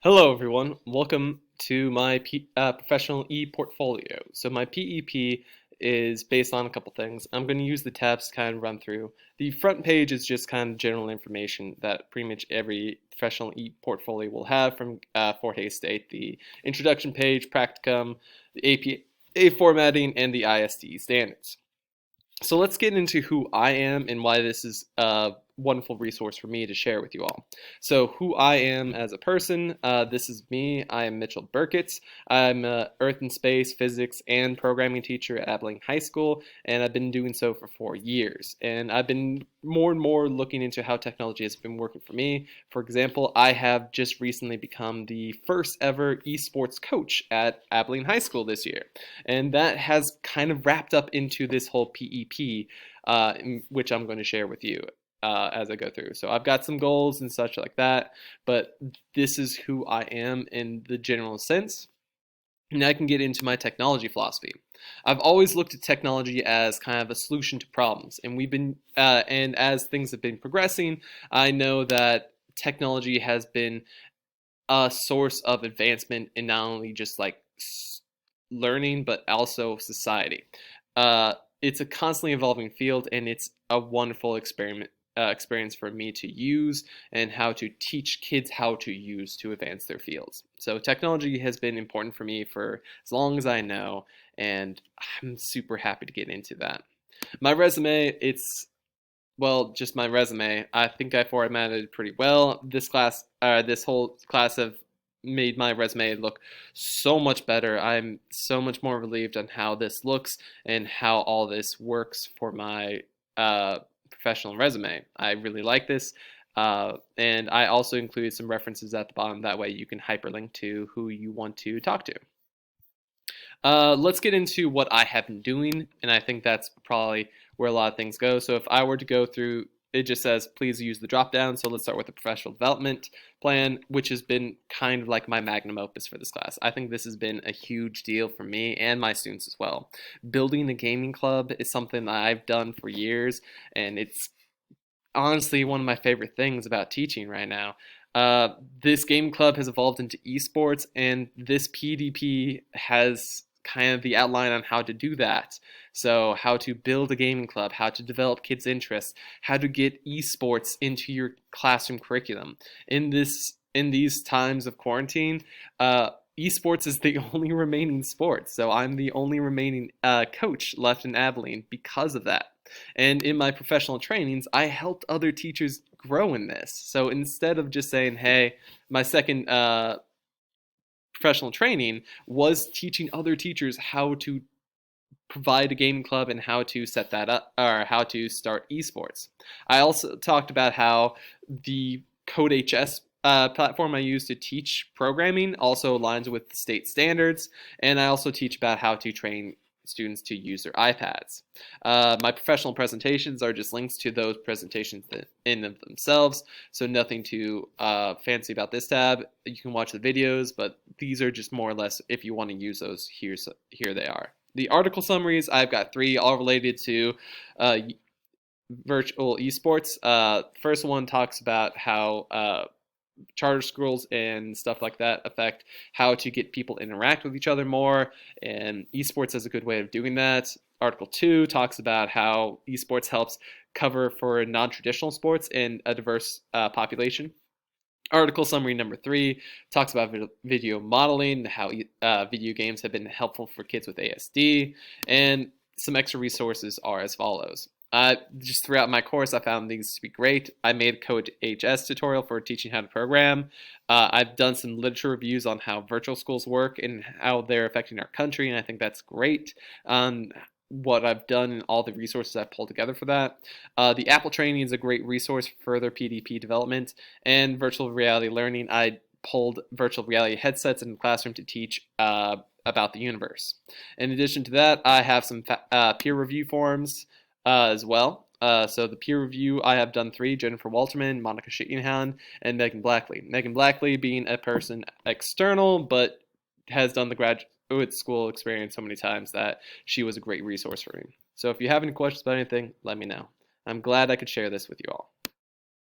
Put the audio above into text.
Hello, everyone. Welcome to my professional ePortfolio. So my PEP is based on a couple things. I'm going to use the tabs to kind of run through. The front page is just kind of general information that pretty much every professional ePortfolio will have from Forte State. The introduction page, practicum, the APA formatting, and the ISD standards. So let's get into who I am and why this is a wonderful resource for me to share with you all. So who I am as a person, this is me. I am Mitchell Burkett. I'm an Earth and Space Physics and Programming teacher at Abilene High School, and I've been doing so for 4 years. And I've been more and more looking into how technology has been working for me. For example, I have just recently become the first ever esports coach at Abilene High School this year. And that has kind of wrapped up into this whole PEP, which I'm going to share with you as I go through. So I've got some goals and such like that, but this is who I am in the general sense. And I can get into my technology philosophy. I've always looked at technology as kind of a solution to problems, and and as things have been progressing, I know that technology has been a source of advancement in not only just like learning, but also society. It's a constantly evolving field, and it's a wonderful experience for me to use and how to teach kids how to use to advance their fields. So technology has been important for me for as long as I know, and I'm super happy to get into that. My resume, just my resume. I think I formatted it pretty well. This whole class have made my resume look so much better. I'm so much more relieved on how this looks and how all this works for my professional resume. I really like this. And I also included some references at the bottom. That way you can hyperlink to who you want to talk to. Let's get into what I have been doing, and I think that's probably where a lot of things go. So if I were to go through, it just says please use the drop down. So let's start with the professional development plan, which has been kind of like my magnum opus for this class. I think this has been a huge deal for me and my students as well. Building a gaming club is something that I've done for years, and it's honestly one of my favorite things about teaching right now. This game club has evolved into esports, and this PDP has kind of the outline on how to do that. So how to build a gaming club, how to develop kids' interests, how to get esports into your classroom curriculum. In these times of quarantine, esports is the only remaining sport. So I'm the only remaining coach left in Abilene because of that. And in my professional trainings, I helped other teachers grow in this. So instead of just saying, hey, my second professional training was teaching other teachers how to provide a gaming club and how to set that up, or how to start esports. I also talked about how the CodeHS platform I use to teach programming also aligns with state standards, and I also teach about how to train students to use their iPads. My professional presentations are just links to those presentations in of themselves, so nothing too fancy about this tab. You can watch the videos, but these are just more or less if you want to use those. Here they are. The article summaries, I've got 3, all related to virtual esports. First one talks about how charter schools and stuff like that affect how to get people to interact with each other more, and esports is a good way of doing that. Article 2 talks about how esports helps cover for non-traditional sports and a diverse population. Article summary number 3 talks about video modeling, how video games have been helpful for kids with ASD, and some extra resources are as follows. Just throughout my course, I found these to be great. I made a CodeHS tutorial for teaching how to program. I've done some literature reviews on how virtual schools work and how they're affecting our country, and I think that's great. What I've done and all the resources I've pulled together for that. The Apple training is a great resource for further PDP development, and virtual reality learning. I pulled virtual reality headsets in the classroom to teach about the universe. In addition to that, I have some peer review forums as well. So the peer review, I have done 3, Jennifer Walterman, Monica Sheehan, and Megan Blackley. Megan Blackley being a person external, but has done the graduate school experience so many times that she was a great resource for me. So if you have any questions about anything, let me know. I'm glad I could share this with you all.